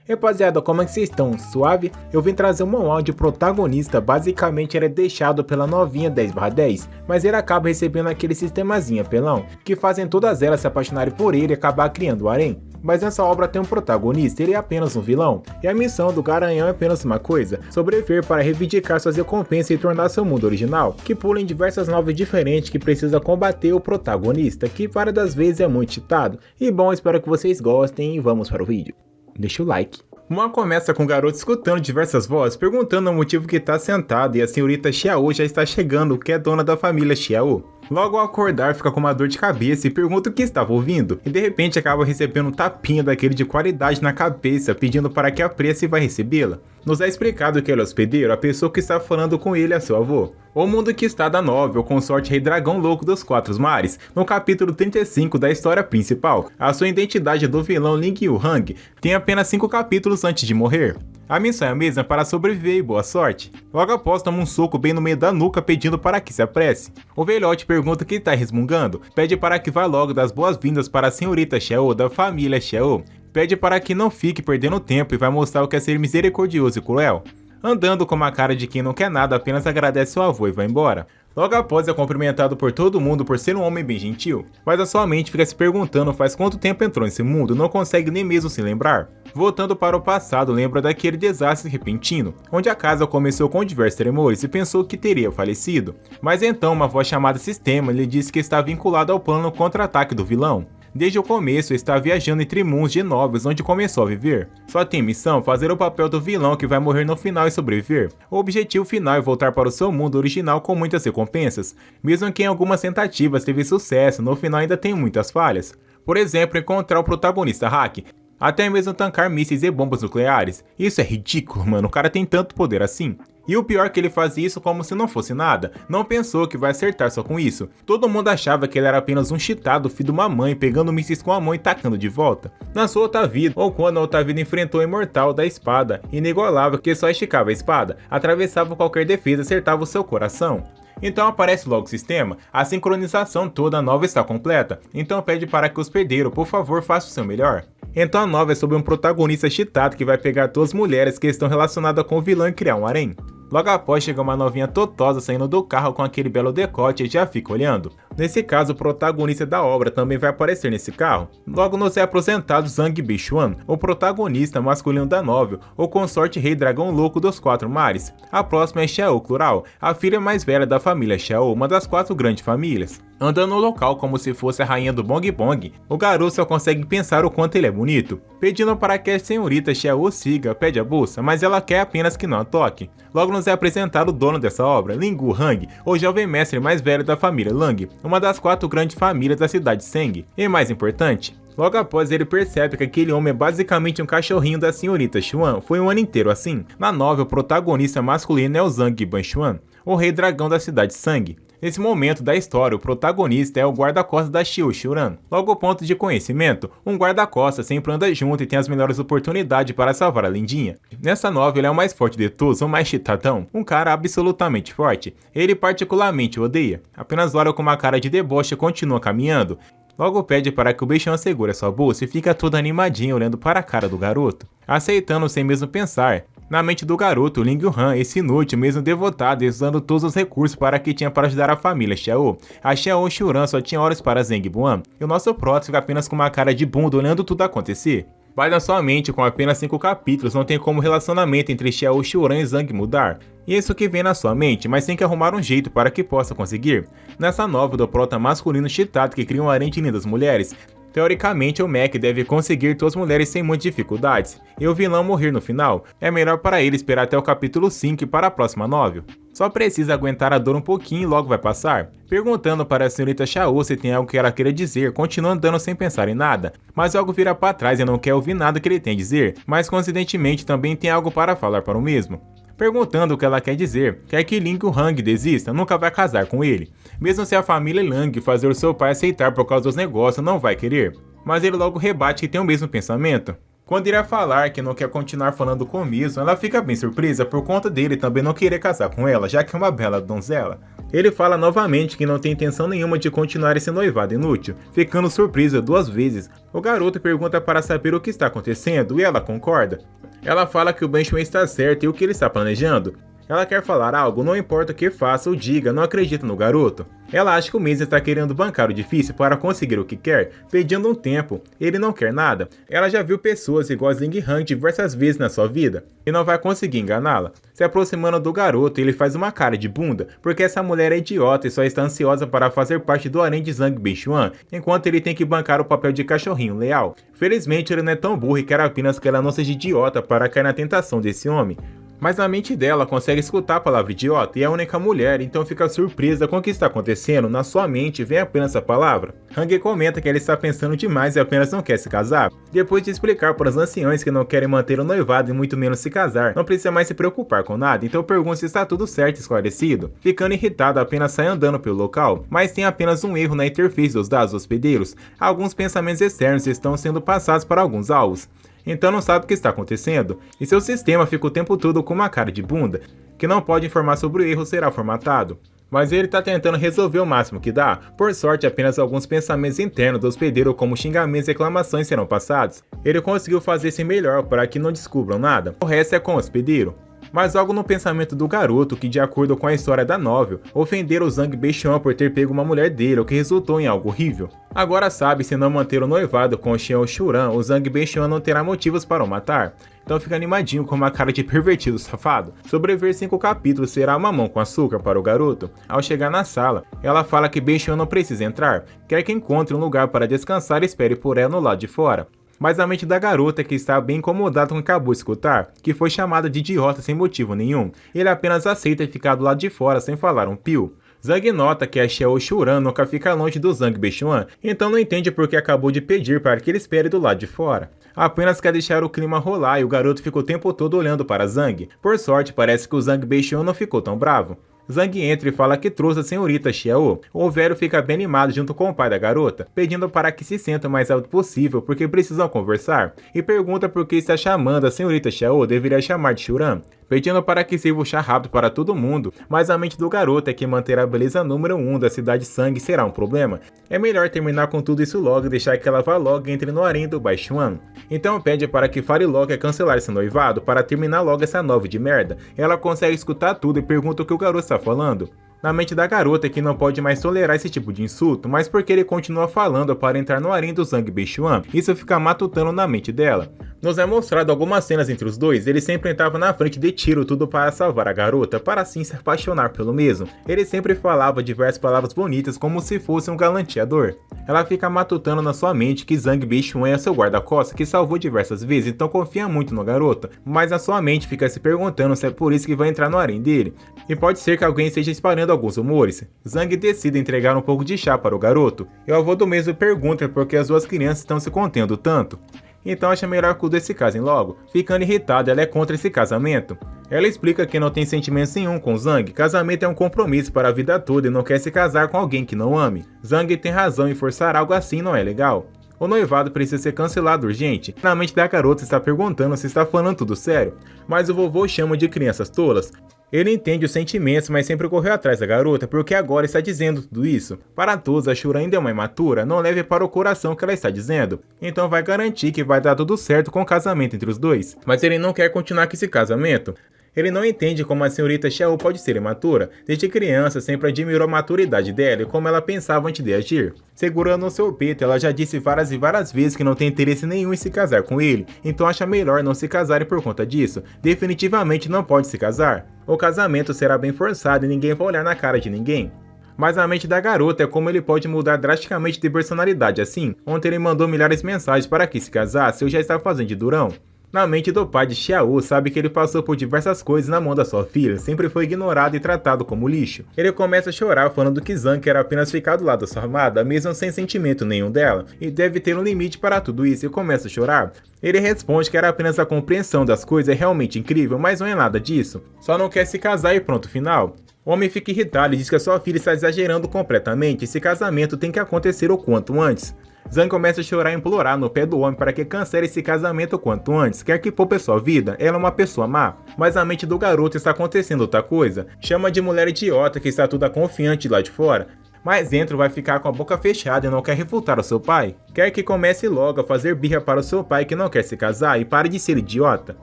Rapaziada, como é que vocês estão? Suave? Eu vim trazer um áudio. O protagonista basicamente era deixado pela novinha 10/10, mas ele acaba recebendo aquele sistemazinho apelão, que fazem todas elas se apaixonarem por ele e acabar criando o harém. Mas nessa obra tem um protagonista, ele é apenas um vilão, e a missão do Garanhão é apenas uma coisa: sobreviver para reivindicar suas recompensas e tornar seu mundo original, que pula em diversas naves diferentes que precisa combater o protagonista, que várias das vezes é muito cheatado. E bom, espero que vocês gostem e vamos para o vídeo. Deixa o like. Uma começa com o garoto escutando diversas vozes, perguntando o motivo que está sentado, e a senhorita Xiao já está chegando, que é dona da família Xiao. Logo ao acordar, fica com uma dor de cabeça e pergunta o que estava ouvindo, e de repente acaba recebendo um tapinha daquele de qualidade na cabeça, pedindo para que apresse e vai recebê-la. Nos é explicado que ele é hospedeiro, a pessoa que está falando com ele é seu avô. O mundo que está da novel, o consorte Rei Dragão Louco dos Quatro Mares, no capítulo 35 da história principal. A sua identidade do vilão Ling Yuhang tem apenas 5 capítulos antes de morrer. A missão é a mesma para sobreviver e boa sorte. Logo após, toma um soco bem no meio da nuca pedindo para que se apresse. O velhote pergunta o que está resmungando, pede para que vá logo dar as boas-vindas para a senhorita Xiao da família Xiao. Pede para que não fique perdendo tempo e vai mostrar o que é ser misericordioso e cruel. Andando com uma cara de quem não quer nada, apenas agradece seu avô e vai embora. Logo após é cumprimentado por todo mundo por ser um homem bem gentil, mas a sua mente fica se perguntando faz quanto tempo entrou nesse mundo, não consegue nem mesmo se lembrar. Voltando para o passado, lembra daquele desastre repentino, onde a casa começou com diversos tremores e pensou que teria falecido. Mas então uma voz chamada Sistema lhe disse que está vinculado ao plano contra-ataque do vilão. Desde o começo está viajando entre mundos de novos onde começou a viver. Só tem missão fazer o papel do vilão que vai morrer no final e sobreviver. O objetivo final é voltar para o seu mundo original com muitas recompensas. Mesmo que em algumas tentativas teve sucesso, no final ainda tem muitas falhas. Por exemplo, encontrar o protagonista hack, até mesmo tancar mísseis e bombas nucleares. Isso é ridículo, mano, o cara tem tanto poder assim. E o pior é que ele faz isso como se não fosse nada, não pensou que vai acertar só com isso. Todo mundo achava que ele era apenas um cheatado filho de uma mãe, pegando mísseis com a mão e tacando de volta. Na sua outra vida, ou quando a outra vida enfrentou o imortal da espada, inigualável que só esticava a espada, atravessava qualquer defesa e acertava o seu coração. Então aparece logo o sistema, a sincronização toda nova está completa, então pede para que o hospedeiro, por favor, faça o seu melhor. Então a nova é sobre um protagonista cheatado que vai pegar todas as mulheres que estão relacionadas com o vilão e criar um harém. Logo após chega uma novinha totosa saindo do carro com aquele belo decote e já fica olhando. Nesse caso, o protagonista da obra também vai aparecer nesse carro. Logo nos é apresentado Zhang Beixuan, o protagonista masculino da novel, o consorte Rei Dragão Louco dos Quatro Mares. A próxima é Xiao Clural, a filha mais velha da família Xiao, uma das 4 grandes famílias. Andando no local como se fosse a rainha do Bong Bong, o garoto só consegue pensar o quanto ele é bonito. Pedindo para que a senhorita Xiao o siga, pede a bolsa, mas ela quer apenas que não a toque. Logo nos é apresentado o dono dessa obra, Ling Yuhang, o jovem mestre mais velho da família Lang, uma das 4 grandes famílias da cidade Seng. E mais importante, logo após ele percebe que aquele homem é basicamente um cachorrinho da senhorita Xuan, foi um ano inteiro assim. Na novel, o protagonista masculino é o Zhang Beixuan, o rei dragão da cidade Seng. Nesse momento da história, o protagonista é o guarda-costas da Xiu Xuran. Logo, ponto de conhecimento, um guarda-costas sempre anda junto e tem as melhores oportunidades para salvar a lindinha. Nessa novel, ele é o mais forte de todos, o mais cheatadão, um cara absolutamente forte. Ele particularmente o odeia. Apenas olha com uma cara de deboche e continua caminhando. Logo pede para que o bichão segure sua bolsa e fica todo animadinho olhando para a cara do garoto, aceitando sem mesmo pensar. Na mente do garoto, Ling Yuhang, esse inútil, mesmo devotado, usando todos os recursos para que tinha para ajudar a família Xiao. A Xiao Xuran só tinha olhos para Zheng Buan, e o nosso próximo fica apenas com uma cara de bunda olhando tudo acontecer. Mas na sua mente, com apenas 5 capítulos, não tem como o relacionamento entre Xiao Xuran e Zhang mudar. E isso que vem na sua mente, mas tem que arrumar um jeito para que possa conseguir. Nessa novel do prota masculino cheatado que cria um harém de lindas mulheres, teoricamente o Mac deve conseguir todas as mulheres sem muitas dificuldades, e o vilão morrer no final. É melhor para ele esperar até o capítulo 5 e para a próxima novel. Só precisa aguentar a dor um pouquinho e logo vai passar. Perguntando para a senhorita Xiao se tem algo que ela queira dizer, continua andando sem pensar em nada. Mas algo vira para trás e não quer ouvir nada que ele tem a dizer, mas coincidentemente também tem algo para falar para o mesmo. Perguntando o que ela quer dizer, quer que Ling Yuhang desista, nunca vai casar com ele. Mesmo se a família Lang fazer o seu pai aceitar por causa dos negócios, não vai querer. Mas ele logo rebate que tem o mesmo pensamento. Quando irá falar que não quer continuar falando com o mesmo, ela fica bem surpresa por conta dele também não querer casar com ela, já que é uma bela donzela. Ele fala novamente que não tem intenção nenhuma de continuar esse noivado inútil, ficando surpresa 2 vezes. O garoto pergunta para saber o que está acontecendo e ela concorda. Ela fala que o Ben Shuan está certo e o que ele está planejando. Ela quer falar algo, não importa o que faça ou diga, não acredita no garoto. Ela acha que o Miz está querendo bancar o difícil para conseguir o que quer, pedindo um tempo. Ele não quer nada. Ela já viu pessoas iguais Ling Han diversas vezes na sua vida e não vai conseguir enganá-la. Se aproximando do garoto, ele faz uma cara de bunda, porque essa mulher é idiota e só está ansiosa para fazer parte do harém de Zhang Beichuan, enquanto ele tem que bancar o papel de cachorrinho leal. Felizmente ele não é tão burro e quer apenas que ela não seja idiota para cair na tentação desse homem. Mas a mente dela consegue escutar a palavra idiota e é a única mulher, então fica surpresa com o que está acontecendo. Na sua mente vem apenas essa palavra. Hang comenta que ela está pensando demais e apenas não quer se casar. Depois de explicar para os anciões que não querem manter o noivado e muito menos se casar, não precisa mais se preocupar com nada, então pergunta se está tudo certo e esclarecido. Ficando irritado, apenas sai andando pelo local, mas tem apenas um erro na interface dos dados hospedeiros. Alguns pensamentos externos estão sendo passados para alguns alvos. Então não sabe o que está acontecendo, e seu sistema fica o tempo todo com uma cara de bunda, que não pode informar sobre o erro será formatado. Mas ele está tentando resolver o máximo que dá. Por sorte, apenas alguns pensamentos internos do hospedeiro como xingamentos e reclamações serão passados. Ele conseguiu fazer-se melhor para que não descubram nada. O resto é com o hospedeiro. Mas algo no pensamento do garoto que, de acordo com a história da novel, ofenderam o Zhang Beichuan por ter pego uma mulher dele, o que resultou em algo horrível. Agora sabe, se não manter o noivado com Xiao Shuran, o Zhang Beichuan não terá motivos para o matar. Então fica animadinho com uma cara de pervertido safado. Sobreviver 5 capítulos será mamão com açúcar para o garoto. Ao chegar na sala, ela fala que Beichuan não precisa entrar, quer que encontre um lugar para descansar e espere por ela no lado de fora. Mas a mente da garota, que está bem incomodada com o que acabou de escutar, que foi chamada de idiota sem motivo nenhum, ele apenas aceita ficar do lado de fora sem falar um pio. Zhang nota que a Xiao Shuran nunca fica longe do Zhang Beichuan, então não entende por que acabou de pedir para que ele espere do lado de fora. Apenas quer deixar o clima rolar e o garoto fica o tempo todo olhando para Zhang. Por sorte, parece que o Zhang Beichuan não ficou tão bravo. Zhang entra e fala que trouxe a senhorita Xiao. O velho fica bem animado junto com o pai da garota, pedindo para que se senta o mais alto possível porque precisam conversar, e pergunta por que está chamando a senhorita Xiao, deveria chamar de Shuran, pedindo para que sirva o chá rápido para todo mundo, mas a mente do garoto é que manter a beleza número 1 da cidade sangue será um problema. É melhor terminar com tudo isso logo e deixar que ela vá logo e entre no harém do Baichuan. Então pede para que fale logo a cancelar esse noivado para terminar logo essa nova de merda. Ela consegue escutar tudo e pergunta o que o garoto está falando. Na mente da garota é que não pode mais tolerar esse tipo de insulto, mas porque ele continua falando para entrar no harém do Zhang Beichuan, isso fica matutando na mente dela. Nos é mostrado algumas cenas entre os dois, ele sempre entrava na frente de tiro tudo para salvar a garota, para assim se apaixonar pelo mesmo. Ele sempre falava diversas palavras bonitas como se fosse um galanteador. Ela fica matutando na sua mente que Zhang Beichuan é seu guarda-costas que salvou diversas vezes, então confia muito no garoto, mas na sua mente fica se perguntando se é por isso que vai entrar no harém dele. E pode ser que alguém esteja espalhando alguns rumores. Zhang decide entregar um pouco de chá para o garoto, e o avô do mesmo pergunta por que as duas crianças estão se contendo tanto. Então acha melhor que os dois se casem logo. Ficando irritada, ela é contra esse casamento. Ela explica que não tem sentimentos nenhum com Zhang, casamento é um compromisso para a vida toda e não quer se casar com alguém que não ame. Zhang tem razão e forçar algo assim não é legal. O noivado precisa ser cancelado urgente. Na mente da garota está perguntando se está falando tudo sério, mas o vovô chama de crianças tolas. Ele entende os sentimentos, mas sempre correu atrás da garota, porque agora está dizendo tudo isso. Para todos, a Shuran ainda é uma imatura, não leve para o coração o que ela está dizendo. Então vai garantir que vai dar tudo certo com o casamento entre os dois. Mas ele não quer continuar com esse casamento. Ele não entende como a senhorita Xiao pode ser imatura. Desde criança, sempre admirou a maturidade dela e como ela pensava antes de agir. Segurando o seu peito, ela já disse várias e várias vezes que não tem interesse nenhum em se casar com ele, então acha melhor não se casarem por conta disso. Definitivamente não pode se casar. O casamento será bem forçado e ninguém vai olhar na cara de ninguém. Mas a mente da garota é como ele pode mudar drasticamente de personalidade assim. Ontem ele mandou milhares de mensagens para que se casasse, eu já estava fazendo de durão. Na mente do pai de Xiao, sabe que ele passou por diversas coisas na mão da sua filha, sempre foi ignorado e tratado como lixo. Ele começa a chorar falando que Zhang quer apenas ficar do lado da sua amada, mesmo sem sentimento nenhum dela, e deve ter um limite para tudo isso e começa a chorar. Ele responde que era apenas a compreensão das coisas é realmente incrível, mas não é nada disso. Só não quer se casar e pronto, final. O homem fica irritado e diz que a sua filha está exagerando completamente, esse casamento tem que acontecer o quanto antes. Zhang começa a chorar e implorar no pé do homem para que cancele esse casamento o quanto antes, quer que poupe sua vida, ela é uma pessoa má. Mas na mente do garoto está acontecendo outra coisa, chama de mulher idiota que está toda confiante lá de fora. Mas dentro vai ficar com a boca fechada e não quer refutar o seu pai. Quer que comece logo a fazer birra para o seu pai que não quer se casar e pare de ser idiota.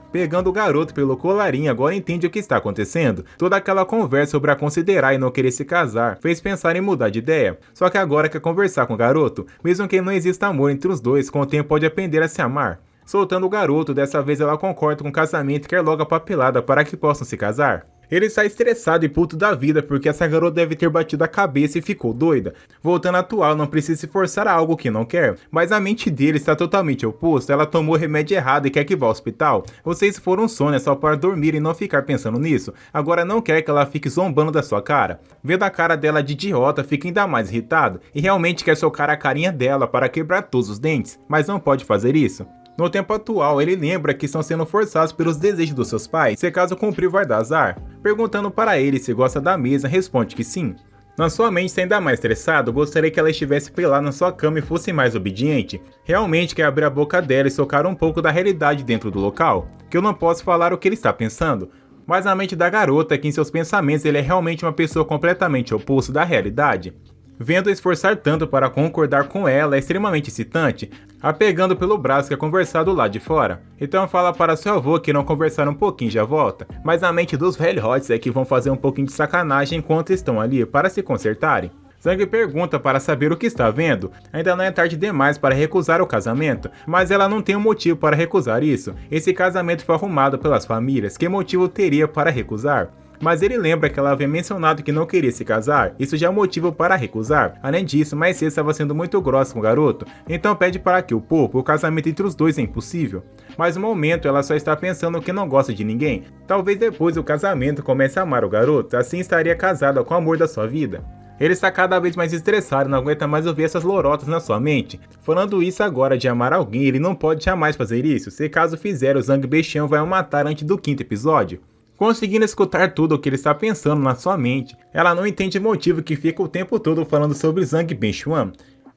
Pegando o garoto pelo colarinho, agora entende o que está acontecendo. Toda aquela conversa sobre a considerar e não querer se casar fez pensar em mudar de ideia. Só que agora quer conversar com o garoto, mesmo que não exista amor entre os dois, com o tempo pode aprender a se amar. Soltando o garoto, dessa vez ela concorda com o casamento e quer logo a papelada para que possam se casar. Ele está estressado e puto da vida porque essa garota deve ter batido a cabeça e ficou doida. Voltando a atual, não precisa se forçar a algo que não quer, mas a mente dele está totalmente oposta, ela tomou o remédio errado e quer que vá ao hospital. Vocês foram sono, é só para dormir e não ficar pensando nisso. Agora não quer que ela fique zombando da sua cara. Vendo a cara dela de idiota, fica ainda mais irritado e realmente quer socar a carinha dela para quebrar todos os dentes, mas não pode fazer isso. No tempo atual, ele lembra que estão sendo forçados pelos desejos dos seus pais, se caso cumprir vai dar azar. Perguntando para ele se gosta da mesa, responde que sim. Na sua mente está ainda mais estressado, gostaria que ela estivesse pelada na sua cama e fosse mais obediente. Realmente quer abrir a boca dela e socar um pouco da realidade dentro do local, que eu não posso falar o que ele está pensando. Mas a mente da garota é que em seus pensamentos ele é realmente uma pessoa completamente oposta da realidade. Vendo esforçar tanto para concordar com ela é extremamente excitante, a pegando pelo braço que é conversar do lado de fora. Então fala para seu avô que não conversar um pouquinho e já volta, mas a mente dos velhotes é que vão fazer um pouquinho de sacanagem enquanto estão ali para se consertarem. Zhang pergunta para saber o que está vendo, ainda não é tarde demais para recusar o casamento, mas ela não tem um motivo para recusar isso, esse casamento foi arrumado pelas famílias, que motivo teria para recusar? Mas ele lembra que ela havia mencionado que não queria se casar, isso já é um motivo para recusar. Além disso, mais cedo estava sendo muito grossa com o garoto, então pede para que o poupe, o casamento entre os dois é impossível. Mas no momento ela só está pensando que não gosta de ninguém, talvez depois do casamento comece a amar o garoto, assim estaria casada com o amor da sua vida. Ele está cada vez mais estressado, não aguenta mais ouvir essas lorotas na sua mente. Falando isso agora de amar alguém, ele não pode jamais fazer isso, se caso fizer o Zhang Beixian vai o matar antes do 5º episódio. Conseguindo escutar tudo o que ele está pensando na sua mente, ela não entende o motivo que fica o tempo todo falando sobre Zhang Beixian.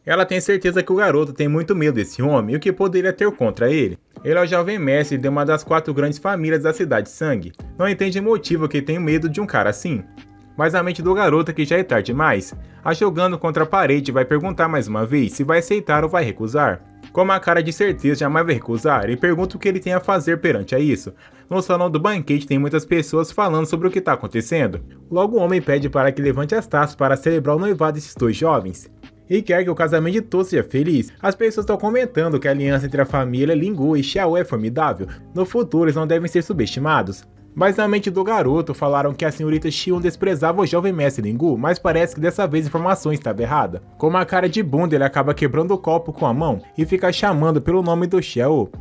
Ela tem certeza que o garoto tem muito medo desse homem e o que poderia ter contra ele. Ele é o jovem mestre de uma das 4 grandes famílias da cidade Sangue. Não entende o motivo que tem medo de um cara assim. Mas a mente do garoto é que já é tarde demais. A jogando contra a parede vai perguntar mais uma vez se vai aceitar ou vai recusar. Com uma cara de certeza jamais vai recusar e pergunta o que ele tem a fazer perante a isso. No salão do banquete tem muitas pessoas falando sobre o que está acontecendo. Logo o homem pede para que levante as taças para celebrar o noivado desses 2 jovens. E quer que o casamento de todos seja feliz. As pessoas estão comentando que a aliança entre a família Lingu e Xiao é formidável. No futuro eles não devem ser subestimados. Mas na mente do garoto falaram que a senhorita Xion desprezava o jovem mestre Lingu, mas parece que dessa vez a informação estava errada. Com uma cara de bunda ele acaba quebrando o copo com a mão e fica chamando pelo nome do Xiao.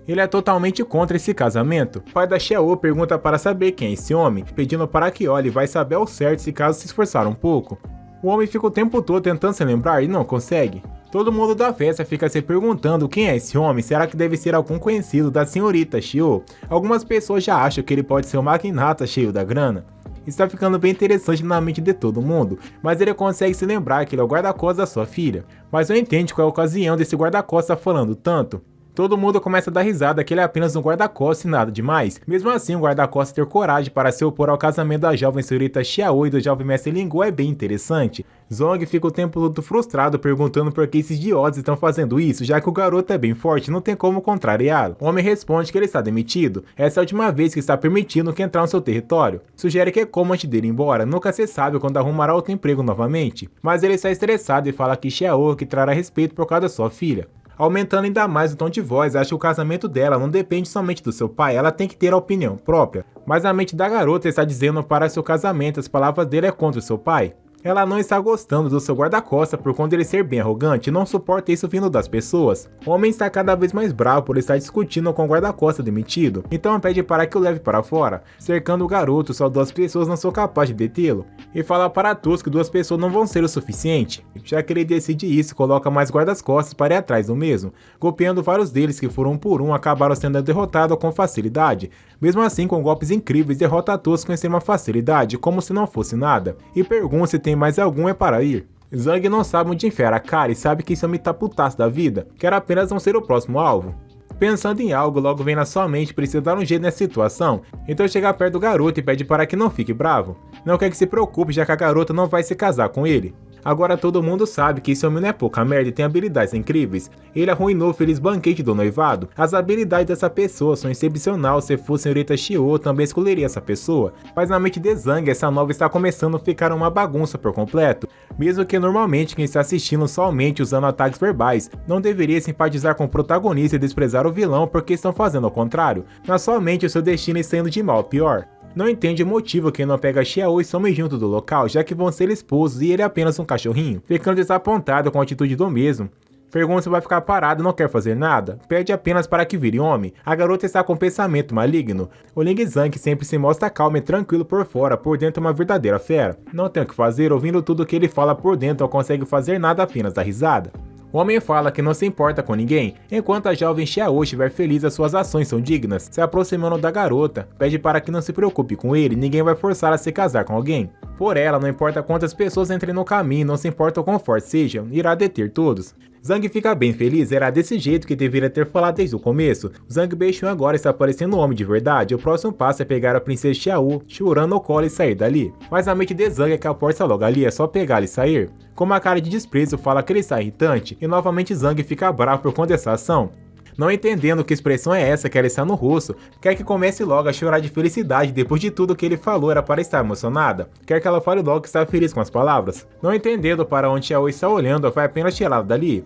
Ele é totalmente contra esse casamento. O pai da Xiao pergunta para saber quem é esse homem, pedindo para que olhe e vai saber ao certo se caso se esforçar um pouco. O homem fica o tempo todo tentando se lembrar e não consegue. Todo mundo da festa fica se perguntando quem é esse homem, será que deve ser algum conhecido da senhorita Xiao? Algumas pessoas já acham que ele pode ser um magnata cheio da grana. Está ficando bem interessante na mente de todo mundo, mas ele consegue se lembrar que ele é o guarda-costas da sua filha. Mas não entende qual é a ocasião desse guarda-costas falando tanto. Todo mundo começa a dar risada que ele é apenas um guarda-costas e nada demais. Mesmo assim, o guarda-costas ter coragem para se opor ao casamento da jovem senhorita Xiao e do jovem mestre Lingu é bem interessante. Zhang fica o tempo todo frustrado perguntando por que esses idiotas estão fazendo isso, já que o garoto é bem forte e não tem como contrariá-lo. O homem responde que ele está demitido. Essa é a última vez que está permitindo que entrar no seu território. Sugere que é como antes dele ir embora, nunca se sabe quando arrumará outro emprego novamente. Mas ele está estressado e fala que Xiao que trará respeito por causa da sua filha. Aumentando ainda mais o tom de voz, acha que o casamento dela não depende somente do seu pai, ela tem que ter a opinião própria. Mas a mente da garota está dizendo para seu casamento, as palavras dele é contra o seu pai. Ela não está gostando do seu guarda-costas por conta dele ser bem arrogante e não suporta isso vindo das pessoas. O homem está cada vez mais bravo por estar discutindo com o guarda-costas demitido, então pede para que o leve para fora. Cercando o garoto, só 2 pessoas não são capazes de detê-lo. E fala para todos que 2 pessoas não vão ser o suficiente. Já que ele decide isso, coloca mais guardas-costas para ir atrás do mesmo. Golpeando vários deles que foram por um, acabaram sendo derrotados com facilidade. Mesmo assim, com golpes incríveis, derrota todos com extrema facilidade, como se não fosse nada. E pergunta se tem mais algum é para ir. Zhang não sabe onde enfiar a cara e sabe que Xiaomi tá putaço da vida, quer apenas não ser o próximo alvo. Pensando em algo, logo vem na sua mente precisa dar um jeito nessa situação, então chega perto do garoto e pede para que não fique bravo. Não quer que se preocupe, já que a garota não vai se casar com ele. Agora todo mundo sabe que Xiaomi não é pouca merda e tem habilidades incríveis. Ele arruinou o feliz banquete do noivado. As habilidades dessa pessoa são excepcionais. Se fosse senhorita Xiao, também escolheria essa pessoa. Mas na mente de Zhang, essa nova está começando a ficar uma bagunça por completo. Mesmo que normalmente quem está assistindo somente usando ataques verbais, não deveria simpatizar com o protagonista e desprezar o vilão porque estão fazendo ao contrário. Na sua mente o seu destino está indo de mal a pior. Não entende o motivo que não pega Xiao e some junto do local, já que vão ser esposos e ele é apenas um cachorrinho, ficando desapontado com a atitude do mesmo. Pergunta se vai ficar parado e não quer fazer nada, pede apenas para que vire homem. A garota está com pensamento maligno. O Ling Zhang sempre se mostra calmo e tranquilo por fora, por dentro é uma verdadeira fera. Não tem o que fazer, ouvindo tudo que ele fala por dentro não consegue fazer nada, apenas dar risada. O homem fala que não se importa com ninguém, enquanto a jovem Xiao estiver feliz as suas ações são dignas. Se aproximando da garota, pede para que não se preocupe com ele, ninguém vai forçar a se casar com alguém. Por ela, não importa quantas pessoas entrem no caminho, não se importa o quão forte sejam, irá deter todos. Zhang fica bem feliz, era desse jeito que deveria ter falado desde o começo. Zhang Beixun agora está parecendo um homem de verdade, o próximo passo é pegar a princesa Xiao, chorando no colo e sair dali. Mas a mente de Zhang é que a porta logo ali, é só pegá-la e sair. Com uma cara de desprezo fala que ele está irritante, e novamente Zhang fica bravo por conta dessa ação. Não entendendo que expressão é essa que ela está no rosto, quer que comece logo a chorar de felicidade depois de tudo que ele falou era para estar emocionada. Quer que ela fale logo que está feliz com as palavras. Não entendendo para onde Xiao está olhando, vai apenas tirá-la dali.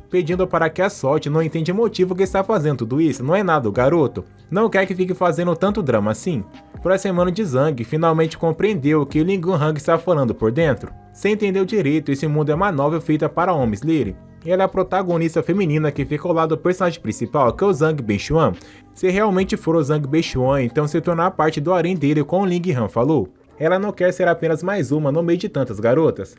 Pedindo para que a solte, não entende o motivo que está fazendo tudo isso, não é nada o garoto. Não quer que fique fazendo tanto drama assim. Por essa semana de Zhang, finalmente compreendeu o que o Ling Hang está falando por dentro. Sem entender direito, esse mundo é uma novel feita para homens lerem. Ela é a protagonista feminina que fica ao lado do personagem principal, que é o Zhang Beixun. Se realmente for o Zhang Beixun, então se tornar parte do harém dele, como o Ling Han falou. Ela não quer ser apenas mais uma no meio de tantas garotas.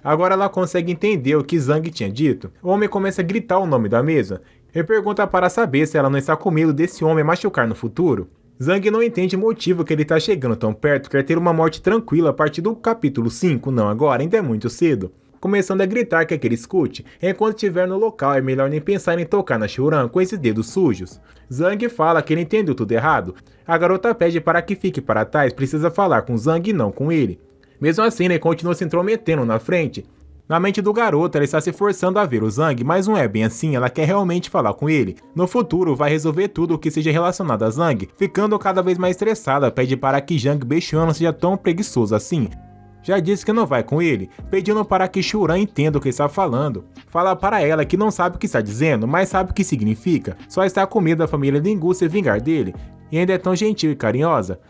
Agora ela consegue entender o que Zhang tinha dito. O homem começa a gritar o nome da mesa e pergunta para saber se ela não está com medo desse homem machucar no futuro. Zhang não entende o motivo que ele está chegando tão perto, quer ter uma morte tranquila a partir do capítulo 5, não agora, ainda é muito cedo. Começando a gritar que ele escute, enquanto estiver no local é melhor nem pensar em tocar na Shuran com esses dedos sujos. Zhang fala que ele entendeu tudo errado. A garota pede para que fique para trás, precisa falar com Zhang e não com ele. Mesmo assim, ele continua se intrometendo na frente. Na mente do garoto, ela está se forçando a ver o Zhang, mas não é bem assim, ela quer realmente falar com ele. No futuro, vai resolver tudo o que seja relacionado a Zhang. Ficando cada vez mais estressada, pede para que Zhang Beixun não seja tão preguiçoso assim. Já disse que não vai com ele, pedindo para que Shuran entenda o que está falando. Fala para ela que não sabe o que está dizendo, mas sabe o que significa. Só está com medo da família Lingu se vingar dele. E ainda é tão gentil e carinhosa.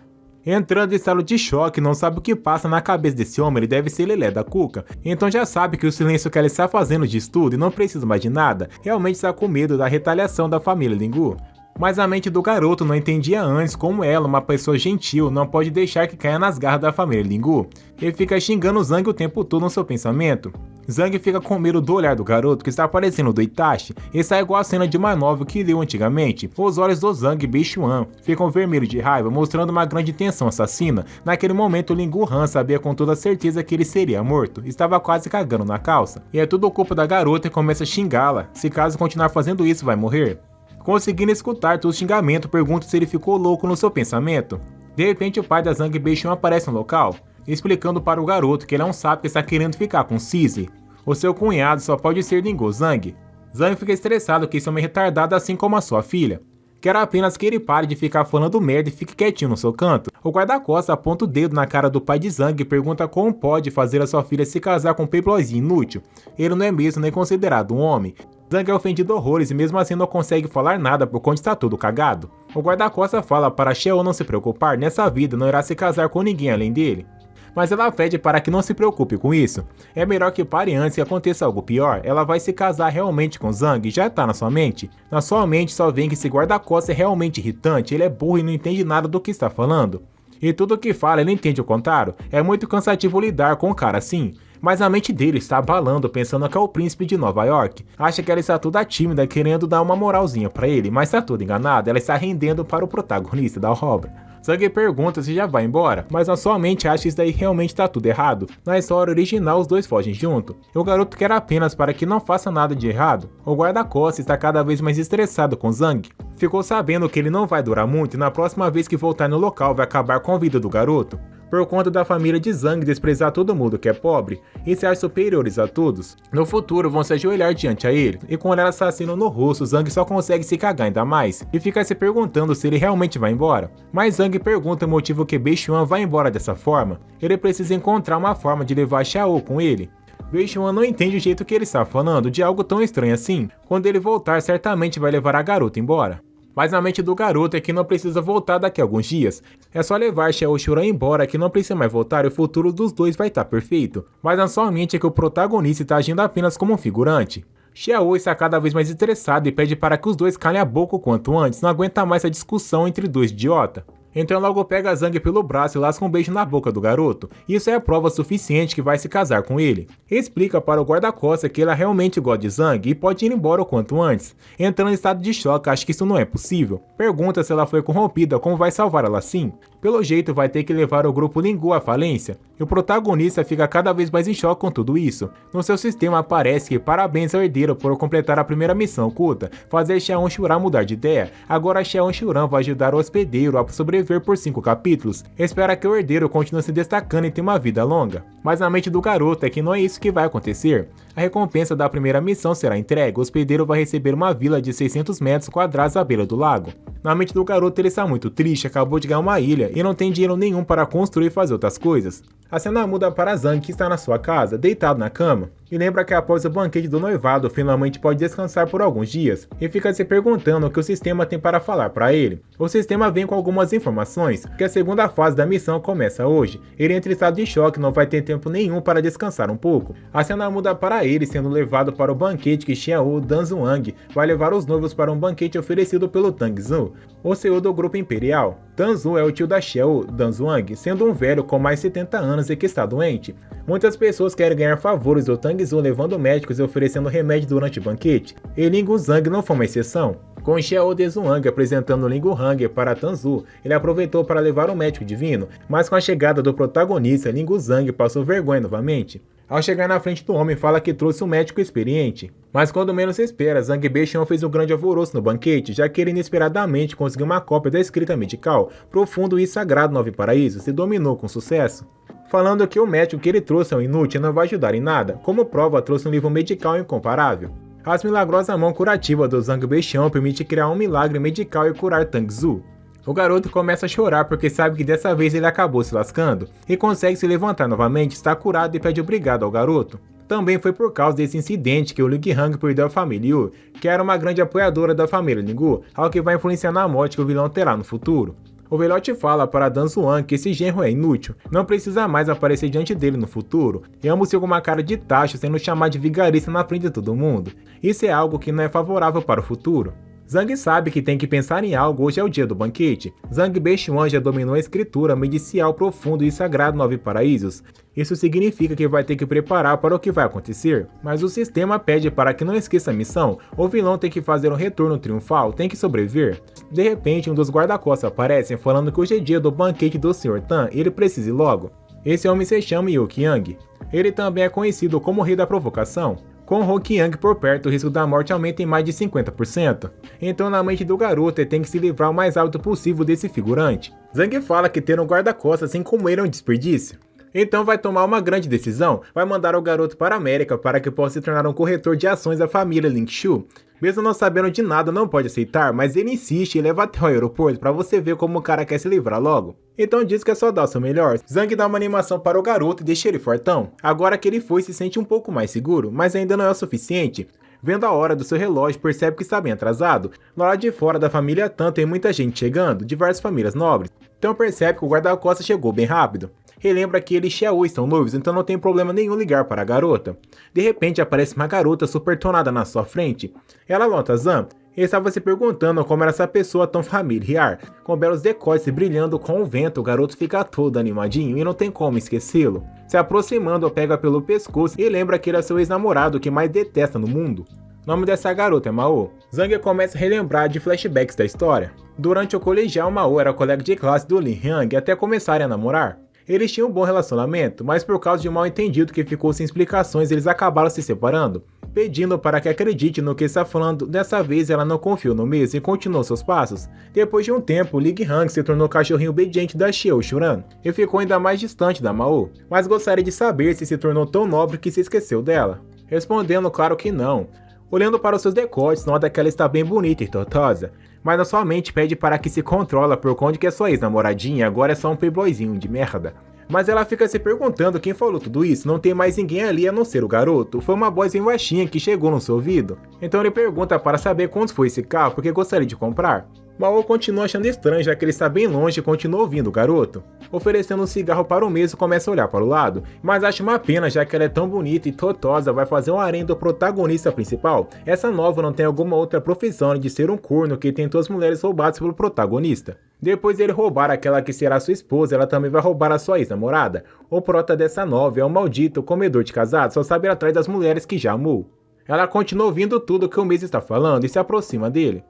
Entrando em estado de choque, não sabe o que passa na cabeça desse homem, ele deve ser Lelé da Cuca. Então já sabe que o silêncio que ela está fazendo de estudo e não precisa mais de nada, realmente está com medo da retaliação da família Lingu. Mas a mente do garoto não entendia antes como ela, uma pessoa gentil, não pode deixar que caia nas garras da família Lingu. Ele fica xingando Zhang o tempo todo no seu pensamento. Zhang fica com medo do olhar do garoto que está parecendo do Itachi, e está igual a cena de uma novel que leu antigamente. Os olhos do Zhang Beixun ficam vermelhos de raiva, mostrando uma grande intenção assassina. Naquele momento, Lingu Han sabia com toda certeza que ele seria morto, estava quase cagando na calça. E é tudo culpa da garota e começa a xingá-la. Se caso continuar fazendo isso, vai morrer. Conseguindo escutar todo o xingamento, pergunta se ele ficou louco no seu pensamento. De repente, o pai da Zhang Beixun aparece no local, explicando para o garoto que ele é um sábio que está querendo ficar com Cizi. O seu cunhado só pode ser Lingu Zhang. Zhang fica estressado que isso é uma retardada assim como a sua filha. Quer apenas que ele pare de ficar falando merda e fique quietinho no seu canto. O guarda-costas aponta o dedo na cara do pai de Zhang e pergunta como pode fazer a sua filha se casar com um playboyzinho inútil. Ele não é mesmo nem considerado um homem. Zhang é ofendido horrores e mesmo assim não consegue falar nada por conta está todo cagado. O guarda-costas fala para Xiao não se preocupar, nessa vida não irá se casar com ninguém além dele. Mas ela pede para que não se preocupe com isso. É melhor que pare antes que aconteça algo pior. Ela vai se casar realmente com Zhang e já está na sua mente. Na sua mente só vem que esse guarda-costas é realmente irritante, ele é burro e não entende nada do que está falando. E tudo o que fala ele entende o contrário. É muito cansativo lidar com um cara assim. Mas a mente dele está abalando pensando que é o príncipe de Nova York. Acha que ela está toda tímida querendo dar uma moralzinha pra ele, mas está toda enganada, ela está rendendo para o protagonista da obra. Zang pergunta se já vai embora, mas na sua mente acha que isso daí realmente tá tudo errado. Na história original os dois fogem junto, e o garoto quer apenas para que não faça nada de errado. O guarda-costas está cada vez mais estressado com Zang. Ficou sabendo que ele não vai durar muito e na próxima vez que voltar no local vai acabar com a vida do garoto. Por conta da família de Zang desprezar todo mundo que é pobre e se achar superiores a todos, no futuro vão se ajoelhar diante a ele, e com o olhar assassino no rosto, Zang só consegue se cagar ainda mais, e fica se perguntando se ele realmente vai embora. Mas Zang pergunta o motivo que Beixuan vai embora dessa forma. Ele precisa encontrar uma forma de levar Xiao com ele. Beixuan não entende o jeito que ele está falando de algo tão estranho assim. Quando ele voltar, certamente vai levar a garota embora. Mas na mente do garoto é que não precisa voltar daqui a alguns dias. É só levar Xiao Shuran embora que não precisa mais voltar e o futuro dos dois vai estar perfeito. Mas na sua mente é que o protagonista está agindo apenas como um figurante. Xiao está cada vez mais estressado e pede para que os dois calem a boca o quanto antes, não aguenta mais a discussão entre dois idiotas. Então logo pega Zang pelo braço e lasca um beijo na boca do garoto. Isso é a prova suficiente que vai se casar com ele. Explica para o guarda-costas que ela realmente gosta de Zang e pode ir embora o quanto antes. Entrando em estado de choque, acha que isso não é possível. Pergunta se ela foi corrompida, como vai salvar ela assim. Pelo jeito vai ter que levar o grupo Lingu à falência. E o protagonista fica cada vez mais em choque com tudo isso. No seu sistema aparece que parabéns ao herdeiro por completar a primeira missão oculta, fazer Xiao Shuran mudar de ideia. Agora Xiao Shuran vai ajudar o hospedeiro a sobreviver por 5 capítulos. Espera que o herdeiro continue se destacando e tenha uma vida longa. Mas na mente do garoto é que não é isso que vai acontecer. A recompensa da primeira missão será entregue. O hospedeiro vai receber uma vila de 600 metros quadrados à beira do lago. Na mente do garoto ele está muito triste, acabou de ganhar uma ilha e não tem dinheiro nenhum para construir e fazer outras coisas. A cena muda para Zang, que está na sua casa, deitado na cama, e lembra que após o banquete do noivado, finalmente pode descansar por alguns dias, e fica se perguntando o que o sistema tem para falar para ele. O sistema vem com algumas informações, que a segunda fase da missão começa hoje. Ele entra em estado de choque e não vai ter tempo nenhum para descansar um pouco. A cena muda para ele sendo levado para o banquete que Xiao Danzhuang vai levar os noivos para um banquete oferecido pelo Tang Zu, o CEO do grupo imperial. Danzu é o tio da Xiao Danzhuang, sendo um velho com mais de 70 anos e que está doente. Muitas pessoas querem ganhar favores do Tang Zu levando médicos e oferecendo remédio durante o banquete, e Lingu Zhang não foi uma exceção. Com Xiao Danzhuang apresentando Lingu Hang para Tanzu, ele aproveitou para levar um médico divino, mas com a chegada do protagonista, Lingu Zhang passou vergonha novamente. Ao chegar na frente do homem, fala que trouxe um médico experiente. Mas quando menos se espera, Zang Beixuan fez um grande alvoroço no banquete, já que ele inesperadamente conseguiu uma cópia da escrita medical Profundo e Sagrado Nove Paraísos e dominou com sucesso. Falando que o médico que ele trouxe é um inútil e não vai ajudar em nada, como prova trouxe um livro medical incomparável. As milagrosas mãos curativas do Zang Beixuan permite criar um milagre medical e curar Tang Zu. O garoto começa a chorar porque sabe que dessa vez ele acabou se lascando, e consegue se levantar novamente, está curado e pede obrigado ao garoto. Também foi por causa desse incidente que o Ling Hang perdeu a família Yu, que era uma grande apoiadora da família Lingu, algo que vai influenciar na morte que o vilão terá no futuro. O velhote fala para Danzhuang que esse genro é inútil, não precisa mais aparecer diante dele no futuro, e ambos ficam com uma cara de tacho sendo chamado de vigarista na frente de todo mundo. Isso é algo que não é favorável para o futuro. Zang sabe que tem que pensar em algo, hoje é o dia do banquete. Zang Beixuan já dominou a escritura medicial Profundo e Sagrado Nove Paraísos. Isso significa que vai ter que preparar para o que vai acontecer. Mas o sistema pede para que não esqueça a missão. O vilão tem que fazer um retorno triunfal, tem que sobreviver. De repente, um dos guarda-costas aparece falando que hoje é dia do banquete do Sr. Tan e ele precisa ir logo. Esse homem se chama Yu Qiang. Ele também é conhecido como o Rei da Provocação. Com Ho Qiang por perto, o risco da morte aumenta em mais de 50%. Então na mente do garoto ele tem que se livrar o mais rápido possível desse figurante. Zang fala que ter um guarda-costas assim como ele é um desperdício. Então vai tomar uma grande decisão, vai mandar o garoto para a América para que possa se tornar um corretor de ações da família Lin Shu. Mesmo não sabendo de nada, não pode aceitar, mas ele insiste e leva até o aeroporto para você ver como o cara quer se livrar logo. Então diz que é só dar o seu melhor. Zang dá uma animação para o garoto e deixa ele fortão. Agora que ele foi, se sente um pouco mais seguro, mas ainda não é o suficiente. Vendo a hora do seu relógio, percebe que está bem atrasado. No lado de fora da família Tan tem muita gente chegando, diversas famílias nobres. Então percebe que o guarda-costas chegou bem rápido. Relembra que ele e Xiao estão noivos, então não tem problema nenhum ligar para a garota. De repente aparece uma garota super tonada na sua frente. Ela nota Zan e estava se perguntando como era essa pessoa tão familiar. Com belos decotes brilhando com o vento, o garoto fica todo animadinho e não tem como esquecê-lo. Se aproximando, pega pelo pescoço e lembra que ele é seu ex-namorado que mais detesta no mundo. O nome dessa garota é Mao. Zang começa a relembrar de flashbacks da história. Durante o colegial, Mao era colega de classe do Lin Hyang até começarem a namorar. Eles tinham um bom relacionamento, mas por causa de um mal-entendido que ficou sem explicações, eles acabaram se separando, pedindo para que acredite no que está falando. Dessa vez ela não confiou no mesmo e continuou seus passos. Depois de um tempo, Ling Hang se tornou o cachorrinho obediente da Xiao Shuran e ficou ainda mais distante da Mao, mas gostaria de saber se tornou tão nobre que se esqueceu dela. Respondendo claro que não. Olhando para os seus decotes, nota que ela está bem bonita e tortosa, mas na sua mente pede para que se controla por conta que a sua ex-namoradinha agora é só um playboyzinho de merda. Mas ela fica se perguntando quem falou tudo isso, não tem mais ninguém ali a não ser o garoto, foi uma voz bem baixinha que chegou no seu ouvido. Então ele pergunta para saber quanto foi esse carro porque gostaria de comprar. Mao continua achando estranho já que ele está bem longe e continua ouvindo o garoto. Oferecendo um cigarro para o mesmo, começa a olhar para o lado, mas acha uma pena já que ela é tão bonita e tortosa, vai fazer um harém do protagonista principal. Essa nova não tem alguma outra profissão além de ser um corno que tentou as mulheres roubadas pelo protagonista. Depois dele roubar aquela que será sua esposa, ela também vai roubar a sua ex-namorada. O prota dessa nova é um maldito comedor de casados, só sabe ir atrás das mulheres que já amou. Ela continua ouvindo tudo que o Messi está falando e se aproxima dele.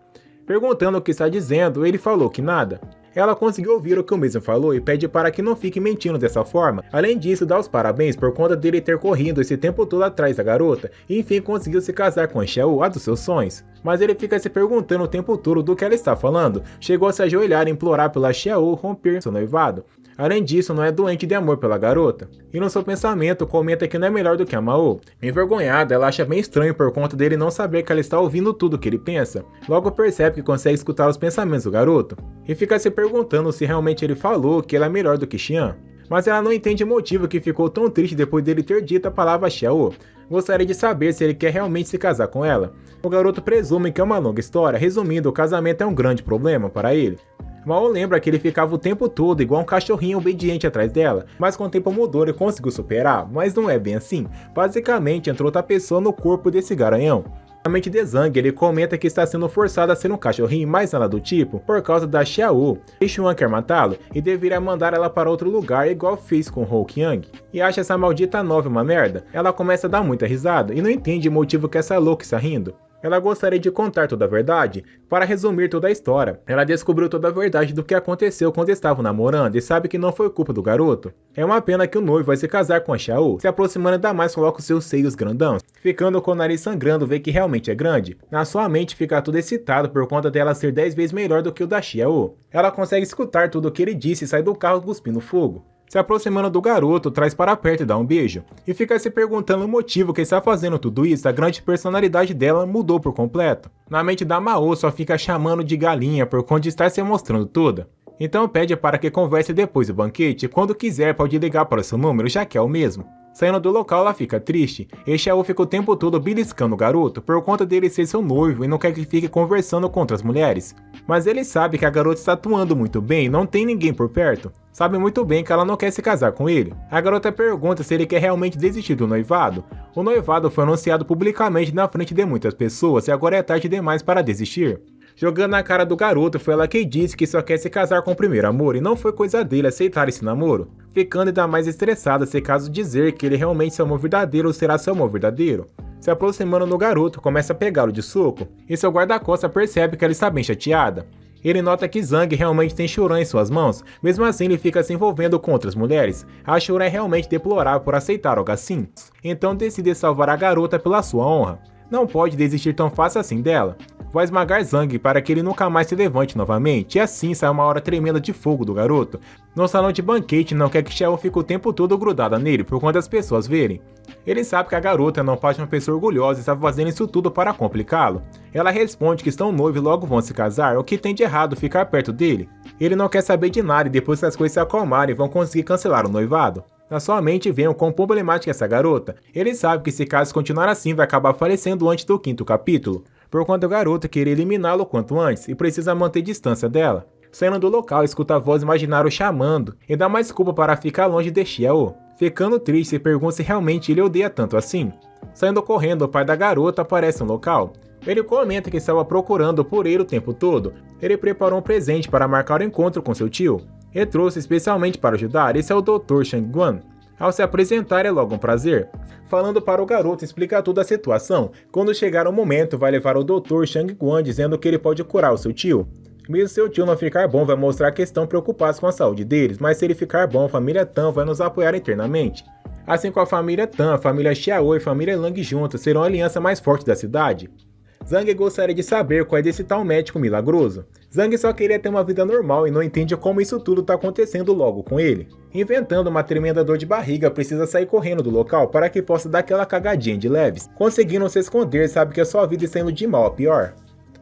Perguntando o que está dizendo, ele falou que nada. Ela conseguiu ouvir o que o mesmo falou e pede para que não fique mentindo dessa forma. Além disso, dá os parabéns por conta dele ter corrido esse tempo todo atrás da garota e enfim conseguiu se casar com a Xiao, a dos seus sonhos. Mas ele fica se perguntando o tempo todo do que ela está falando. Chegou a se ajoelhar e implorar pela Xiao romper seu noivado. Além disso, não é doente de amor pela garota. E no seu pensamento, comenta que não é melhor do que a Mao. Envergonhada, ela acha bem estranho por conta dele não saber que ela está ouvindo tudo que ele pensa. Logo percebe que consegue escutar os pensamentos do garoto. E fica se perguntando se realmente ele falou que ela é melhor do que Xian. Mas ela não entende o motivo que ficou tão triste depois dele ter dito a palavra Xiao. Gostaria de saber se ele quer realmente se casar com ela. O garoto presume que é uma longa história, resumindo, o casamento é um grande problema para ele. Mao lembra que ele ficava o tempo todo igual um cachorrinho obediente atrás dela, mas com o tempo mudou e conseguiu superar, mas não é bem assim. Basicamente entrou outra pessoa no corpo desse garanhão. Na mente de Zhang, ele comenta que está sendo forçado a ser um cachorrinho mais nada do tipo por causa da Xiao. E Xuan quer matá-lo e deveria mandar ela para outro lugar igual fez com Hou Qiang. E acha essa maldita nova uma merda. Ela começa a dar muita risada e não entende o motivo que essa louca está rindo. Ela gostaria de contar toda a verdade. Para resumir toda a história, ela descobriu toda a verdade do que aconteceu quando estavam namorando e sabe que não foi culpa do garoto. É uma pena que o noivo vai se casar com a Xiao, se aproximando ainda mais coloca os seus seios grandãos, ficando com o nariz sangrando, vê que realmente é grande. Na sua mente fica tudo excitado por conta dela ser 10 vezes melhor do que o da Xiao. Ela consegue escutar tudo o que ele disse e sai do carro cuspindo fogo. Se aproximando do garoto, traz para perto e dá um beijo. E fica se perguntando o motivo que está fazendo tudo isso, a grande personalidade dela mudou por completo. Na mente da Mao só fica chamando de galinha por conta de estar se mostrando toda. Então pede para que converse depois do banquete e quando quiser pode ligar para o seu número, já que é o mesmo. Saindo do local, ela fica triste, e Xiao fica o tempo todo beliscando o garoto por conta dele ser seu noivo e não quer que fique conversando com outras mulheres. Mas ele sabe que a garota está atuando muito bem e não tem ninguém por perto. Sabe muito bem que ela não quer se casar com ele. A garota pergunta se ele quer realmente desistir do noivado. O noivado foi anunciado publicamente na frente de muitas pessoas e agora é tarde demais para desistir. Jogando na cara do garoto, foi ela que disse que só quer se casar com o primeiro amor e não foi coisa dele aceitar esse namoro. Ficando ainda mais estressada se caso dizer que ele realmente é o amor verdadeiro ou será seu amor verdadeiro. Se aproximando do garoto, começa a pegá-lo de soco e seu guarda-costas percebe que ela está bem chateada. Ele nota que Zhang realmente tem Shuran em suas mãos, mesmo assim ele fica se envolvendo com outras mulheres. A Shuran é realmente deplorável por aceitar algo assim, então decide salvar a garota pela sua honra. Não pode desistir tão fácil assim dela. Vai esmagar Zhang para que ele nunca mais se levante novamente, e assim sai uma hora tremenda de fogo do garoto. No salão de banquete não quer que Xiao fique o tempo todo grudada nele por quando as pessoas verem. Ele sabe que a garota não pode ser uma pessoa orgulhosa e está fazendo isso tudo para complicá-lo. Ela responde que estão noivos e logo vão se casar, o que tem de errado ficar perto dele. Ele não quer saber de nada e depois que as coisas se acalmarem vão conseguir cancelar o noivado. Na sua mente vem o quão problemática é essa garota. Ele sabe que se caso continuar assim vai acabar falecendo antes do 5º capítulo. Por conta do garoto querer eliminá-lo quanto antes e precisa manter distância dela. Saindo do local, escuta a voz imaginária o chamando e dá mais culpa para ficar longe de Xiao. Ficando triste, pergunta se realmente ele odeia tanto assim. Saindo correndo, o pai da garota aparece no local. Ele comenta que estava procurando por ele o tempo todo. Ele preparou um presente para marcar o encontro com seu tio. E trouxe especialmente para ajudar, esse é o Dr. Shang Guan. Ao se apresentar é logo um prazer. Falando para o garoto explicar toda a situação, quando chegar o momento vai levar o Dr. Shang Guan dizendo que ele pode curar o seu tio. Mesmo seu tio não ficar bom, vai mostrar que estão preocupados com a saúde deles, mas se ele ficar bom, a família Tan vai nos apoiar internamente. Assim como a família Tan, a família Xiao e a família Lang juntas serão a aliança mais forte da cidade. Zhang gostaria de saber qual é desse tal médico milagroso. Zhang só queria ter uma vida normal e não entende como isso tudo está acontecendo logo com ele. Inventando uma tremenda dor de barriga, precisa sair correndo do local para que possa dar aquela cagadinha de leves. Conseguindo se esconder, sabe que a sua vida está indo de mal a pior.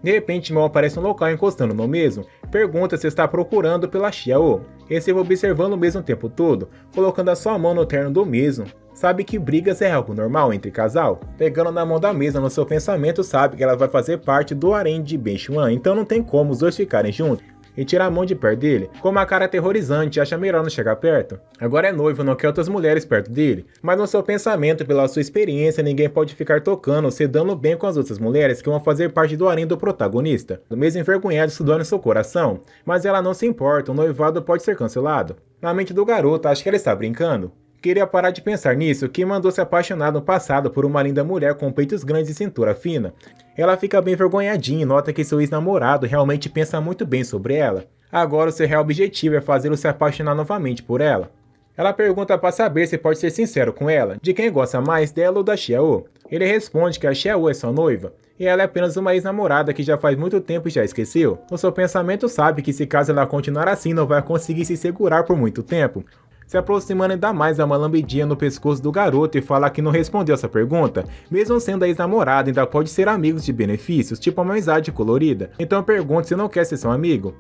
De repente, Mal aparece no local encostando no mesmo, pergunta se está procurando pela Xiao. Receba observando o mesmo tempo todo, colocando a sua mão no terno do mesmo. Sabe que brigas é algo normal entre casal? Pegando na mão da mesa no seu pensamento, sabe que ela vai fazer parte do harém de Benchuan, então não tem como os dois ficarem juntos. E tira a mão de perto dele, com uma cara aterrorizante, acha melhor não chegar perto. Agora é noivo, não quer outras mulheres perto dele, mas no seu pensamento, pela sua experiência, ninguém pode ficar tocando, se dando bem com as outras mulheres que vão fazer parte do harém do protagonista. Do mesmo envergonhado, isso dói no seu coração, mas ela não se importa, o noivado pode ser cancelado. Na mente do garoto, acha que ele está brincando. Queria parar de pensar nisso, que mandou se apaixonar no passado por uma linda mulher com peitos grandes e cintura fina. Ela fica bem envergonhadinha e nota que seu ex-namorado realmente pensa muito bem sobre ela. Agora o seu real objetivo é fazê-lo se apaixonar novamente por ela. Ela pergunta para saber se pode ser sincero com ela, de quem gosta mais dela ou da Xiao. Ele responde que a Xiao é sua noiva, e ela é apenas uma ex-namorada que já faz muito tempo e já esqueceu. No seu pensamento sabe que se caso ela continuar assim não vai conseguir se segurar por muito tempo. Se aproximando ainda mais, dá uma lambidinha no pescoço do garoto e fala que não respondeu essa pergunta. Mesmo sendo a ex-namorada, ainda pode ser amigos de benefícios, tipo uma amizade colorida. Então pergunta se não quer ser seu amigo.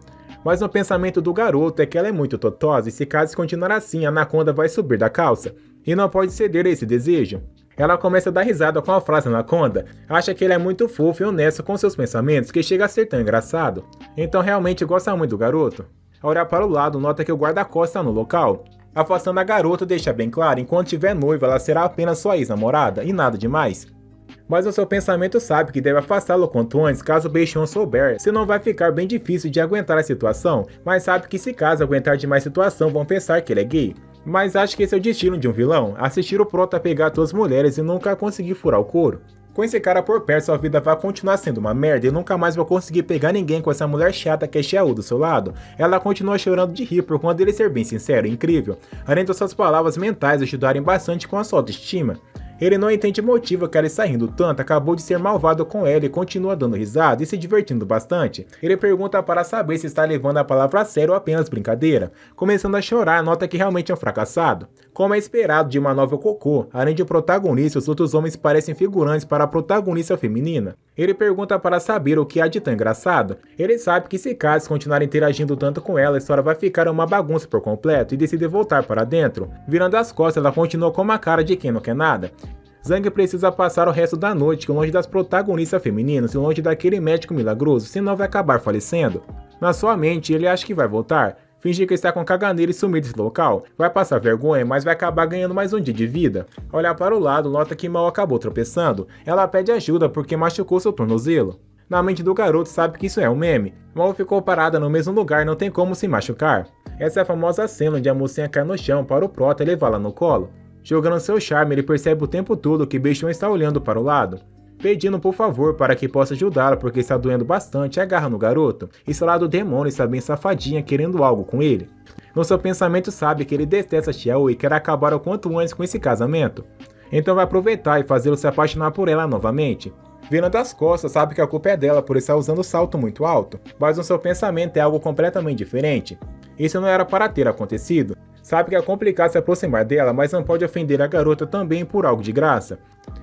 Mas no pensamento do garoto é que ela é muito totosa e se caso continuar assim, a Anaconda vai subir da calça. E não pode ceder a esse desejo. Ela começa a dar risada com a frase Anaconda, acha que ele é muito fofo e honesto com seus pensamentos que chega a ser tão engraçado. Então realmente gosta muito do garoto. Ao olhar para o lado, nota que o guarda-costas está no local. Afastando a garota deixa bem claro, enquanto tiver noiva ela será apenas sua ex-namorada e nada demais. Mas o seu pensamento sabe que deve afastá-lo quanto antes caso Benchuan souber, senão vai ficar bem difícil de aguentar a situação, mas sabe que se caso aguentar demais a situação vão pensar que ele é gay. Mas acha que esse é o destino de um vilão, assistir o prota pegar todas as mulheres e nunca conseguir furar o couro. Com esse cara por perto, sua vida vai continuar sendo uma merda e nunca mais vai conseguir pegar ninguém com essa mulher chata que é Xiao do seu lado. Ela continua chorando de rir por conta dele ser bem sincero e incrível, além das suas palavras mentais ajudarem bastante com a sua autoestima. Ele não entende o motivo que ela está rindo tanto, acabou de ser malvado com ela e continua dando risada e se divertindo bastante. Ele pergunta para saber se está levando a palavra a sério ou apenas brincadeira. Começando a chorar, nota que realmente é um fracassado. Como é esperado de uma novel cocô, além de protagonista, os outros homens parecem figurantes para a protagonista feminina. Ele pergunta para saber o que há de tão engraçado. Ele sabe que se caso continuar interagindo tanto com ela, a história vai ficar uma bagunça por completo e decide voltar para dentro. Virando as costas, ela continua com uma cara de quem não quer nada. Zhang precisa passar o resto da noite longe das protagonistas femininas e longe daquele médico milagroso, senão vai acabar falecendo. Na sua mente, ele acha que vai voltar, fingir que está com caganeira e sumir desse local. Vai passar vergonha, mas vai acabar ganhando mais um dia de vida. Ao olhar para o lado, nota que Mal acabou tropeçando. Ela pede ajuda porque machucou seu tornozelo. Na mente do garoto sabe que isso é um meme. Mal ficou parada no mesmo lugar, não tem como se machucar. Essa é a famosa cena onde a mocinha cai no chão para o prota levá-la no colo. Jogando seu charme, ele percebe o tempo todo que Benchuan está olhando para o lado, pedindo por favor para que possa ajudá-la porque está doendo bastante e agarra no garoto, e seu lado demônio está bem safadinha querendo algo com ele. No seu pensamento sabe que ele detesta Xiao e quer acabar o quanto antes com esse casamento, então vai aproveitar e fazê-lo se apaixonar por ela novamente. Virando as costas, sabe que a culpa é dela por estar usando salto muito alto, mas no seu pensamento é algo completamente diferente. Isso não era para ter acontecido. Sabe que é complicado se aproximar dela, mas não pode ofender a garota também por algo de graça.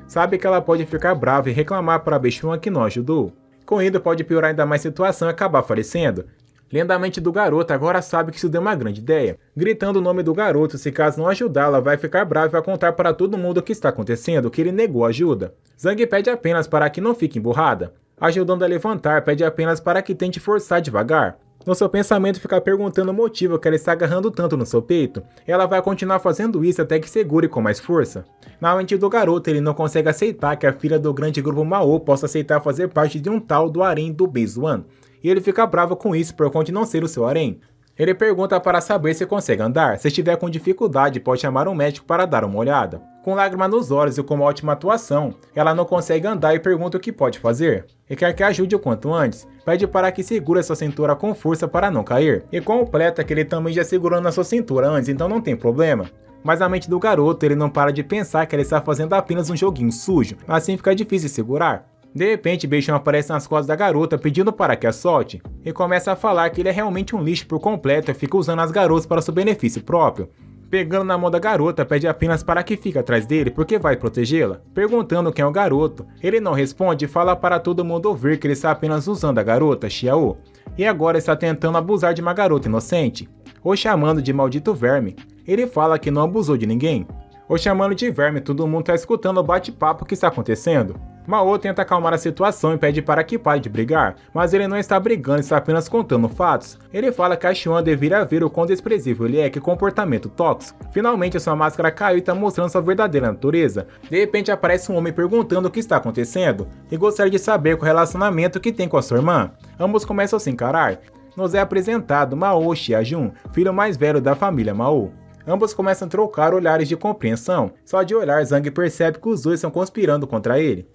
Sabe que ela pode ficar brava e reclamar para Benchuan que não ajudou. Com isso pode piorar ainda mais a situação e acabar falecendo. Lendo a mente do garoto, agora sabe que isso deu uma grande ideia. Gritando o nome do garoto, se caso não ajudá-la, vai ficar brava e vai contar para todo mundo o que está acontecendo, que ele negou ajuda. Zhang pede apenas para que não fique emburrada. Ajudando a levantar, pede apenas para que tente forçar devagar. No seu pensamento fica perguntando o motivo que ela está agarrando tanto no seu peito. Ela vai continuar fazendo isso até que segure com mais força. Na mente do garoto, ele não consegue aceitar que a filha do grande grupo Mao possa aceitar fazer parte de um tal do harém do Benchuan. E ele fica bravo com isso por conta de não ser o seu harém. Ele pergunta para saber se consegue andar, se estiver com dificuldade pode chamar um médico para dar uma olhada. Com lágrimas nos olhos e com uma ótima atuação, ela não consegue andar e pergunta o que pode fazer. E quer que ajude o quanto antes, pede para que segure sua cintura com força para não cair. E completa que ele também já segurou na sua cintura antes, então não tem problema. Mas a mente do garoto, ele não para de pensar que ele está fazendo apenas um joguinho sujo, assim fica difícil de segurar. De repente, Beijão aparece nas costas da garota pedindo para que a solte, e começa a falar que ele é realmente um lixo por completo e fica usando as garotas para seu benefício próprio. Pegando na mão da garota, pede apenas para que fique atrás dele porque vai protegê-la. Perguntando quem é o garoto, ele não responde e fala para todo mundo ouvir que ele está apenas usando a garota, Xiao, e agora está tentando abusar de uma garota inocente, ou chamando de maldito verme. Ele fala que não abusou de ninguém, ou chamando de verme. Todo mundo está escutando o bate-papo que está acontecendo. Mao tenta acalmar a situação e pede para que pare de brigar, mas ele não está brigando, está apenas contando fatos. Ele fala que a Xuan deveria ver o quão desprezível ele é, que comportamento tóxico. Finalmente sua máscara caiu e está mostrando sua verdadeira natureza. De repente aparece um homem perguntando o que está acontecendo, e gostaria de saber qual relacionamento que tem com a sua irmã. Ambos começam a se encarar. Nos é apresentado Mao Xiajun, filho mais velho da família Mao. Ambos começam a trocar olhares de compreensão. Só de olhar, Zhang percebe que os dois estão conspirando contra ele.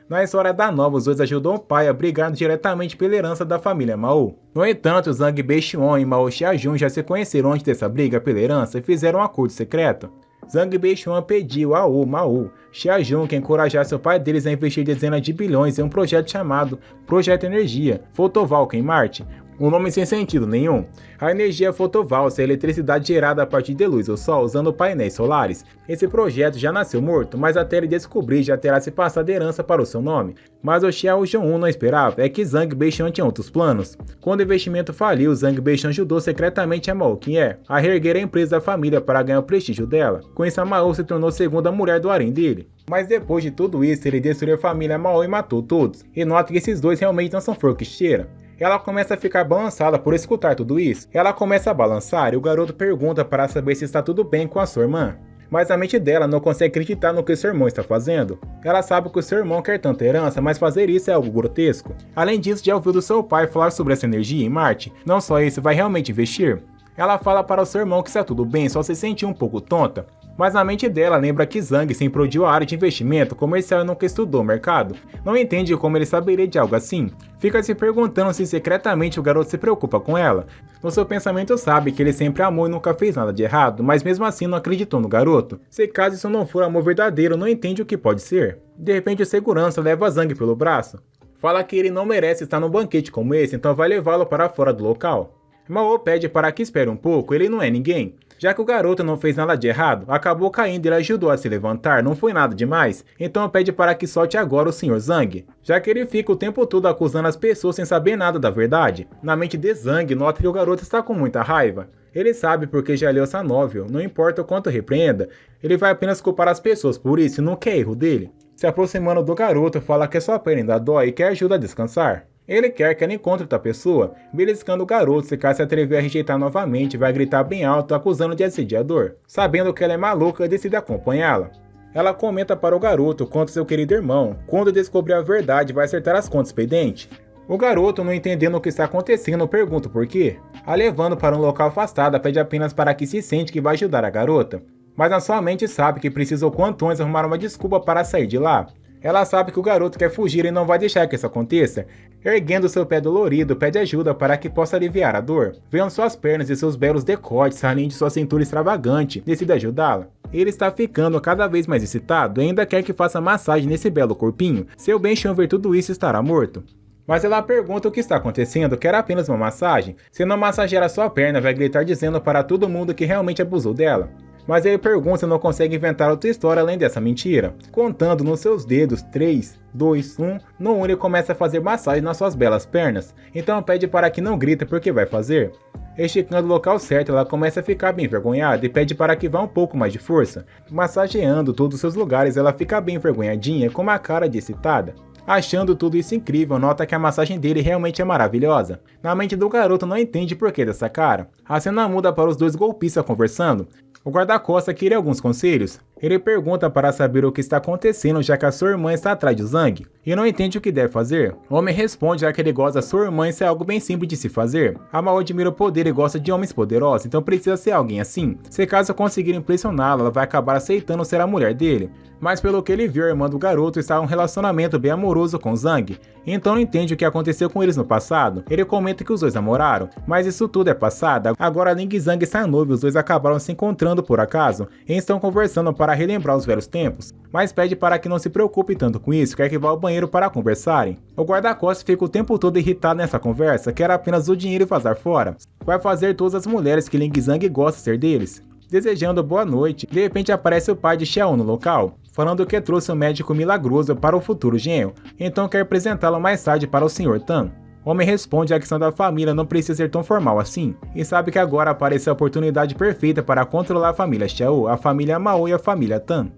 Na história da nova, os dois ajudam o pai a brigar diretamente pela herança da família Mao. No entanto, Zhang Beixion e Mao Xiajun já se conheceram antes dessa briga pela herança e fizeram um acordo secreto. Zhang Beixion pediu a Mao Xiajun que encorajasse o pai deles a investir dezenas de bilhões em um projeto chamado Projeto Energia Fotovoltaica em Marte. Um nome sem sentido nenhum. A energia fotovoltaica é a eletricidade gerada a partir de luz do sol usando painéis solares. Esse projeto já nasceu morto, mas até ele descobrir já terá se passado herança para o seu nome. Mas o Xiao Jun não esperava é que Zhang Beixion tinha outros planos. Quando o investimento faliu, Zhang Beixion ajudou secretamente a Mao Qian a reerguer a empresa da família para ganhar o prestígio dela. Com isso, a Mao se tornou a segunda mulher do harém dele. Mas depois de tudo isso, ele destruiu a família Mao e matou todos. E nota que esses dois realmente não são flor que cheira. Ela começa a ficar balançada por escutar tudo isso. Ela começa a balançar e o garoto pergunta para saber se está tudo bem com a sua irmã. Mas a mente dela não consegue acreditar no que seu irmão está fazendo. Ela sabe que o seu irmão quer tanta herança, mas fazer isso é algo grotesco. Além disso, já ouviu do seu pai falar sobre essa energia em Marte? Não só isso, vai realmente investir? Ela fala para o seu irmão que está tudo bem, só se sentiu um pouco tonta. Mas na mente dela lembra que Zhang sempre odiou a área de investimento comercial e nunca estudou o mercado. Não entende como ele saberia de algo assim. Fica se perguntando se secretamente o garoto se preocupa com ela. No seu pensamento sabe que ele sempre amou e nunca fez nada de errado, mas mesmo assim não acreditou no garoto. Se caso isso não for amor verdadeiro, não entende o que pode ser. De repente o segurança leva Zhang pelo braço. Fala que ele não merece estar num banquete como esse, então vai levá-lo para fora do local. Mao pede para que espere um pouco, ele não é ninguém. Já que o garoto não fez nada de errado, acabou caindo e ele ajudou a se levantar, não foi nada demais, então pede para que solte agora o Sr. Zhang, já que ele fica o tempo todo acusando as pessoas sem saber nada da verdade. Na mente de Zhang, nota que o garoto está com muita raiva. Ele sabe porque já leu essa novel, não importa o quanto repreenda, ele vai apenas culpar as pessoas por isso e não quer erro dele. Se aproximando do garoto, fala que sua perna ainda dói e quer ajuda a descansar. Ele quer que ela encontre outra pessoa, beliscando o garoto. Se caso se atrever a rejeitar novamente, vai gritar bem alto, acusando de assediador. Sabendo que ela é maluca, decide acompanhá-la. Ela comenta para o garoto quanto seu querido irmão, quando descobrir a verdade, vai acertar as contas pendentes. O garoto, não entendendo o que está acontecendo, pergunta por quê. A levando para um local afastado, pede apenas para que se sente que vai ajudar a garota. Mas na sua mente sabe que precisa o quanto antes arrumar uma desculpa para sair de lá. Ela sabe que o garoto quer fugir e não vai deixar que isso aconteça. Erguendo seu pé dolorido, pede ajuda para que possa aliviar a dor. Vendo suas pernas e seus belos decotes, além de sua cintura extravagante, decide ajudá-la. Ele está ficando cada vez mais excitado e ainda quer que faça massagem nesse belo corpinho. Se o Beixion ver tudo isso, estará morto. Mas ela pergunta o que está acontecendo, quer apenas uma massagem. Se não massagear a sua perna, vai gritar dizendo para todo mundo que realmente abusou dela. Mas ele pergunta se não consegue inventar outra história além dessa mentira. Contando nos seus dedos 3, 2, 1, no 1 ele começa a fazer massagem nas suas belas pernas. Então pede para que não grite porque vai fazer. Esticando o local certo, ela começa a ficar bem envergonhada e pede para que vá um pouco mais de força. Massageando todos os seus lugares, ela fica bem envergonhadinha com uma cara de excitada. Achando tudo isso incrível, nota que a massagem dele realmente é maravilhosa. Na mente do garoto não entende por que dessa cara. A cena muda para os dois golpistas conversando. O guarda-costas queria alguns conselhos. Ele pergunta para saber o que está acontecendo, já que a sua irmã está atrás de Zhang e não entende o que deve fazer. O homem responde já que ele gosta da sua irmã e isso é algo bem simples de se fazer. A Mao admira o poder e gosta de homens poderosos, então precisa ser alguém assim. Se caso conseguir impressioná-la, ela vai acabar aceitando ser a mulher dele. Mas pelo que ele viu, a irmã do garoto está em um relacionamento bem amoroso com Zhang, então não entende o que aconteceu com eles no passado. Ele comenta que os dois namoraram, mas isso tudo é passado. Agora Ling e Zhang está noivo e os dois acabaram se encontrando por acaso e estão conversando para relembrar os velhos tempos, mas pede para que não se preocupe tanto com isso, quer que vá ao banheiro para conversarem. O guarda-costas fica o tempo todo irritado nessa conversa, quer apenas o dinheiro e vazar fora. Vai fazer todas as mulheres que Ling e Zhang gostam ser deles. Desejando boa noite, de repente aparece o pai de Xiao no local, falando que trouxe um médico milagroso para o futuro genro, então quer apresentá-lo mais tarde para o Sr. Tan. O homem responde que a questão da família não precisa ser tão formal assim, e sabe que agora aparece a oportunidade perfeita para controlar a família Xiao, a família Mao e a família Tan.